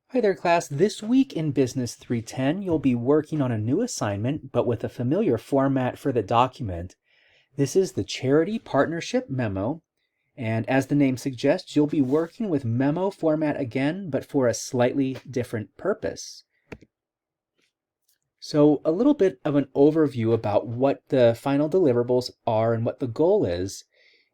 Hi there, class. This week in Business 310, you'll be working on a new assignment, but with a familiar format for the document. This is the Charity Partnership Memo, and as the name suggests, you'll be working with memo format again, but for a slightly different purpose. So a little bit of an overview about what the final deliverables are and what the goal is.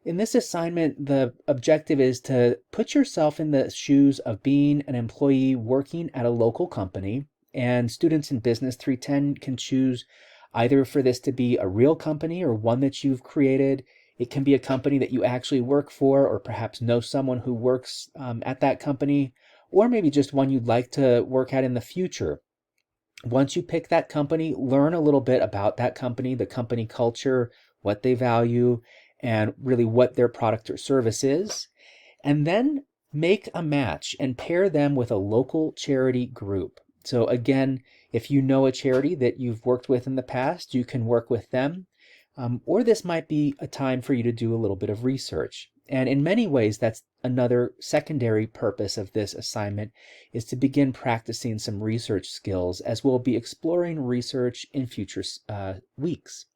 In this assignment, the objective is to put yourself in the shoes of being an employee working at a local company, and students in Business 310 can choose either for this to be a real company or one that you've created. It can be a company that you actually work for, or perhaps know someone who works at that company, or maybe just one you'd like to work at in the future. Once you pick that company, learn a little bit about that company, the company culture, what they value, and really what their product or service is. And then make a match and pair them with a local charity group. So again, if you know a charity that you've worked with in the past, you can work with them. Or this might be a time for you to do a little bit of research. And in many ways, that's another secondary purpose of this assignment, is to begin practicing some research skills, as we'll be exploring research in future weeks.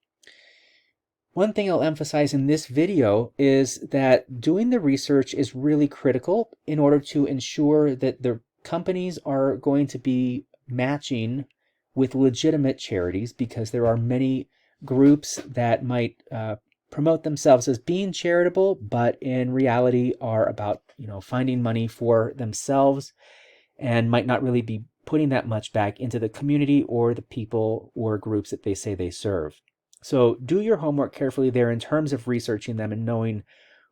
One thing I'll emphasize in this video is that doing the research is really critical in order to ensure that the companies are going to be matching with legitimate charities, because there are many groups that might promote themselves as being charitable, but in reality are about finding money for themselves and might not really be putting that much back into the community or the people or groups that they say they serve. So do your homework carefully there in terms of researching them and knowing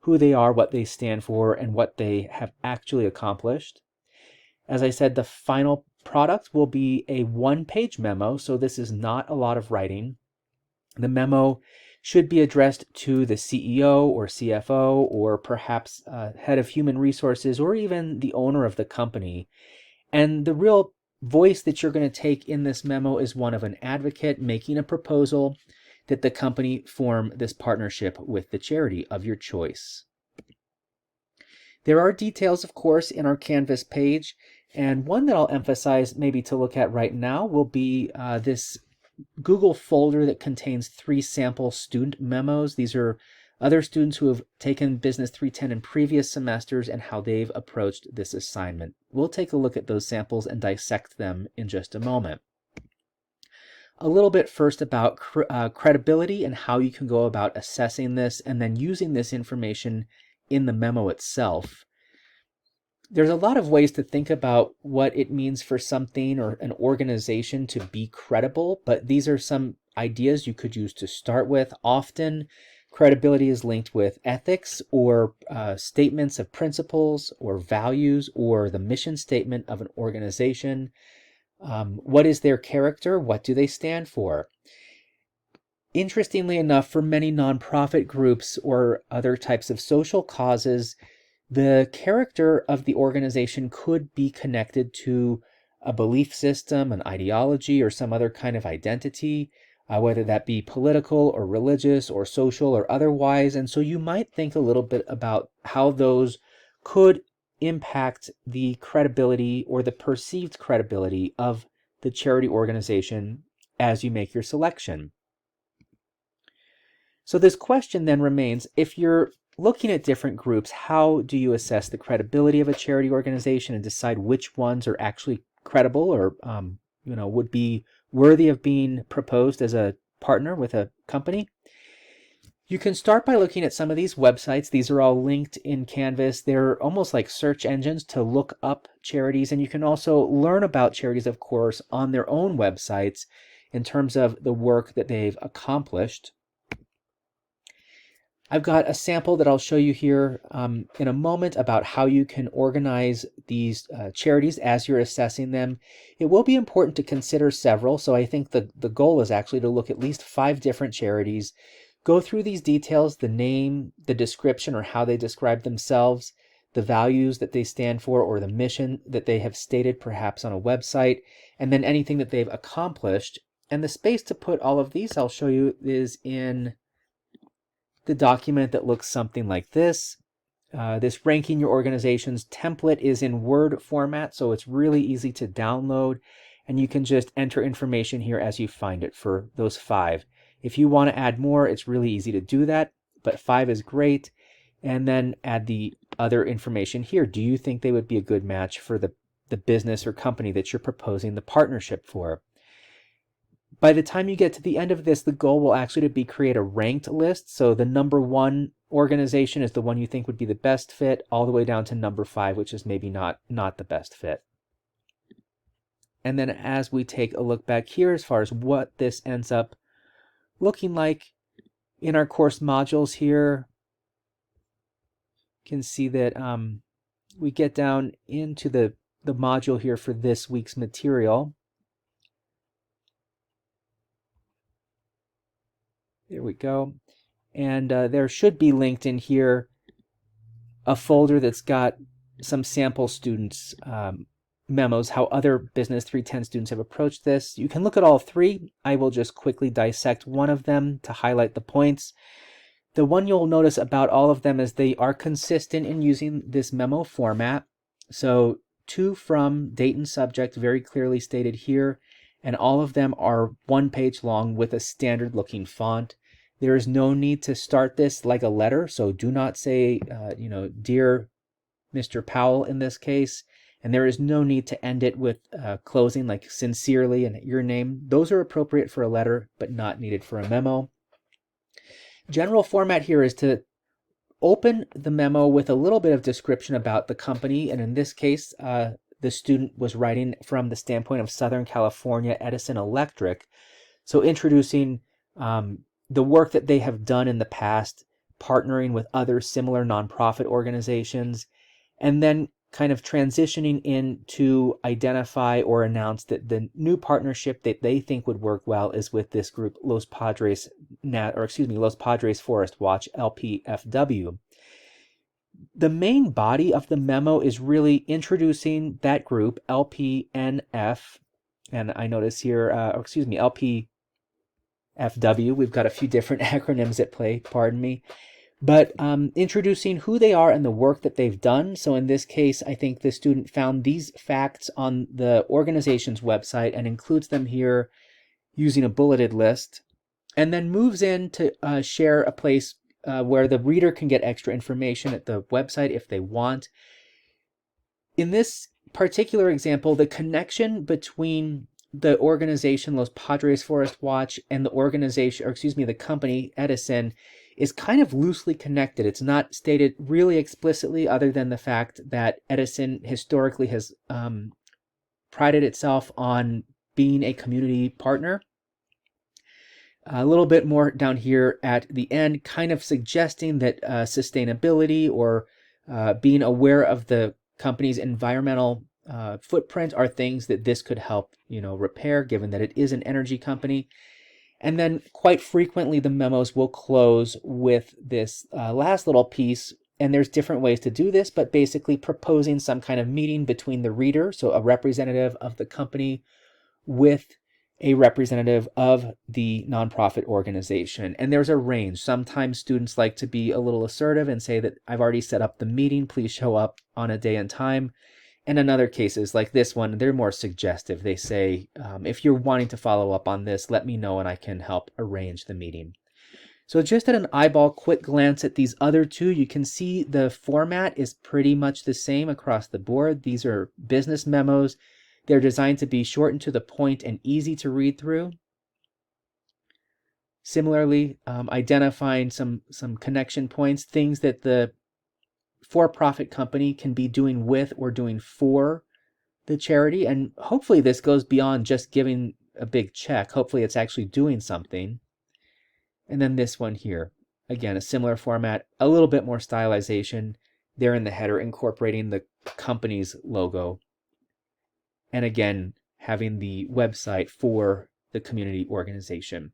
who they are, what they stand for, and what they have actually accomplished. As I said, the final product will be a one-page memo, so this is not a lot of writing. The memo should be addressed to the CEO or CFO, or perhaps head of human resources, or even the owner of the company. And the real voice that you're going to take in this memo is one of an advocate making a proposal that the company form this partnership with the charity of your choice. There are details, of course, in our Canvas page, and one that I'll emphasize maybe to look at right now will be this Google folder that contains 3 sample student memos. These are other students who have taken Business 310 in previous semesters and how they've approached this assignment. We'll take a look at those samples and dissect them in just a moment. A little bit first about credibility and how you can go about assessing this and then using this information in the memo itself. There's a lot of ways to think about what it means for something or an organization to be credible, but these are some ideas you could use to start with. Often, credibility is linked with ethics or statements of principles or values or the mission statement of an organization. What is their character? What do they stand for? Interestingly enough, for many nonprofit groups or other types of social causes, the character of the organization could be connected to a belief system, an ideology, or some other kind of identity, whether that be political or religious or social or otherwise. And so you might think a little bit about how those could impact the credibility or the perceived credibility of the charity organization as you make your selection. So this question then remains, if you're looking at different groups, how do you assess the credibility of a charity organization and decide which ones are actually credible or would be worthy of being proposed as a partner with a company? You can start by looking at some of these websites. These are all linked in Canvas. They're almost like search engines to look up charities, and you can also learn about charities, of course, on their own websites in terms of the work that they've accomplished. I've got a sample that I'll show you here in a moment about how you can organize these charities as you're assessing them. It will be important to consider several, so I think the goal is actually to look at least 5 different charities, go through these details, the name, the description or how they describe themselves, the values that they stand for or the mission that they have stated perhaps on a website, and then anything that they've accomplished. And the space to put all of these I'll show you is in the document that looks something like this. This ranking your organizations template is in Word format, so it's really easy to download, and you can just enter information here as you find it for those 5. If you want to add more, it's really easy to do that, but 5 is great. And then add the other information here. Do you think they would be a good match for the business or company that you're proposing the partnership for? By the time you get to the end of this, the goal will actually be create a ranked list. So the number 1 organization is the one you think would be the best fit, all the way down to number 5, which is maybe not the best fit. And then as we take a look back here, as far as what this ends up looking like in our course modules here, you can see that we get down into the module here for this week's material. There we go. And there should be linked in here a folder that's got some sample students' memos, how other Business 310 students have approached this. You can look at all 3. I will just quickly dissect one of them to highlight the points. The one you'll notice about all of them is they are consistent in using this memo format. So to, from, date, and subject very clearly stated here, and all of them are 1 page long with a standard looking font. There is no need to start this like a letter, so do not say, Dear Mr. Powell in this case, and there is no need to end it with closing like sincerely and your name. Those are appropriate for a letter, but not needed for a memo. General format here is to open the memo with a little bit of description about the company, and in this case, the student was writing from the standpoint of Southern California Edison Electric, so introducing the work that they have done in the past, partnering with other similar nonprofit organizations, and then kind of transitioning in to identify or announce that the new partnership that they think would work well is with this group, Los Padres Forest Watch, LPFW. The main body of the memo is really introducing that group, LPNF, and I notice here, LPFW. We've got a few different acronyms at play, pardon me. But introducing who they are and the work that they've done. So in this case, I think the student found these facts on the organization's website and includes them here using a bulleted list, and then moves in to share a place where the reader can get extra information at the website if they want. In this particular example, the connection between the organization Los Padres Forest Watch and the company Edison is kind of loosely connected. It's not stated really explicitly, other than the fact that Edison historically has prided itself on being a community partner. A little bit more down here at the end, kind of suggesting that sustainability or being aware of the company's environmental footprint are things that this could help, repair, given that it is an energy company. And then quite frequently the memos will close with this last little piece, and there's different ways to do this, but basically proposing some kind of meeting between the reader, so a representative of the company, with a representative of the nonprofit organization. And there's a range. Sometimes students like to be a little assertive and say that I've already set up the meeting, please show up on a day and time. And in other cases, like this one, they're more suggestive. They say, if you're wanting to follow up on this, let me know and I can help arrange the meeting. So just at an eyeball quick glance at these other 2, you can see the format is pretty much the same across the board. These are business memos. They're designed to be short and to the point and easy to read through. Similarly, identifying some connection points, things that the for-profit company can be doing with or doing for the charity. And hopefully this goes beyond just giving a big check. Hopefully it's actually doing something. And then this one here, again, a similar format, a little bit more stylization there in the header, incorporating the company's logo. And again, having the website for the community organization.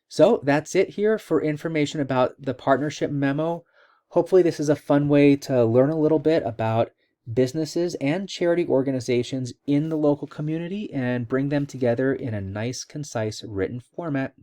So that's it here for information about the partnership memo. Hopefully this is a fun way to learn a little bit about businesses and charity organizations in the local community and bring them together in a nice, concise, written format.